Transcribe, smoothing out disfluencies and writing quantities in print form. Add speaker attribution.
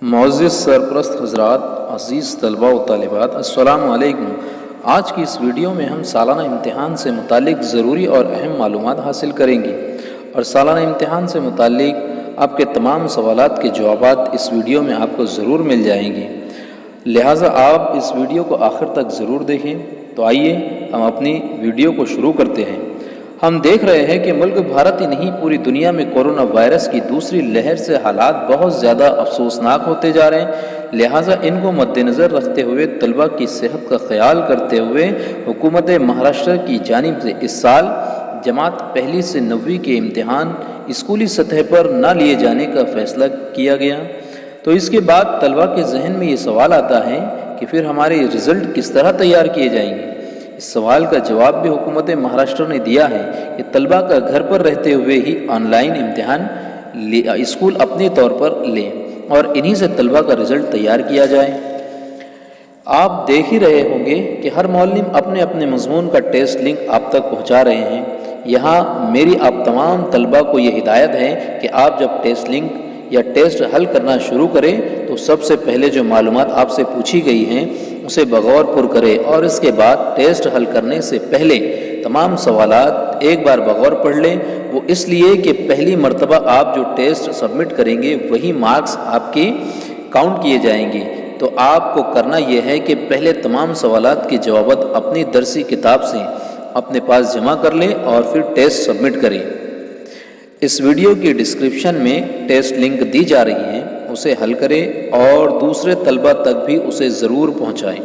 Speaker 1: معزز سرپرست حضرات، عزیز طلباء و طالبات، السلام علیکم۔ آج کی اس ویڈیو میں ہم سالانہ امتحان سے متعلق ضروری اور اہم معلومات حاصل کریں گے، اور سالانہ امتحان سے متعلق آپ کے تمام سوالات کے جوابات اس ویڈیو میں آپ کو ضرور مل جائیں گے، لہٰذا آپ اس ویڈیو کو آخر تک ضرور دیکھیں۔ تو آئیے ہم اپنی ویڈیو کو شروع کرتے ہیں۔ ہم دیکھ رہے ہیں کہ ملک بھارت ہی نہیں، پوری دنیا میں کورونا وائرس کی دوسری لہر سے حالات بہت زیادہ افسوسناک ہوتے جا رہے ہیں، لہٰذا ان کو مد نظر رکھتے ہوئے طلباء کی صحت کا خیال کرتے ہوئے حکومت مہاراشٹر کی جانب سے اس سال جماعت پہلی سے 9ویں کے امتحان اسکولی سطح پر نہ لیے جانے کا فیصلہ کیا گیا۔ تو اس کے بعد طلباء کے ذہن میں یہ سوال آتا ہے کہ پھر ہمارے رزلٹ کس طرح تیار کیے جائیں گے؟ اس سوال کا جواب بھی حکومت مہاراشٹر نے دیا ہے کہ طلباء کا گھر پر رہتے ہوئے ہی آن لائن امتحان اسکول اپنے طور پر لیں اور انہی سے طلباء کا رزلٹ تیار کیا جائے۔ آپ دیکھ ہی رہے ہوں گے کہ ہر معلم اپنے اپنے مضمون کا ٹیسٹ لنک آپ تک پہنچا رہے ہیں۔ یہاں میری آپ تمام طلباء کو یہ ہدایت ہے کہ آپ جب ٹیسٹ لنک یا ٹیسٹ حل کرنا شروع کریں تو سب سے پہلے جو معلومات آپ سے پوچھی گئی ہیں اسے بغور پر کریں، اور اس کے بعد ٹیسٹ حل کرنے سے پہلے تمام سوالات ایک بار بغور پڑھ لیں۔ وہ اس لیے کہ پہلی مرتبہ آپ جو ٹیسٹ سبمٹ کریں گے وہی مارکس آپ کے کاؤنٹ کیے جائیں گے۔ تو آپ کو کرنا یہ ہے کہ پہلے تمام سوالات کے جوابات اپنی درسی کتاب سے اپنے پاس جمع کر لیں اور پھر ٹیسٹ سبمٹ کریں۔ اس ویڈیو کی ڈسکرپشن میں ٹیسٹ لنک دی جا رہی ہے، اسے حل کریں اور دوسرے طلباء تک بھی اسے ضرور پہنچائیں۔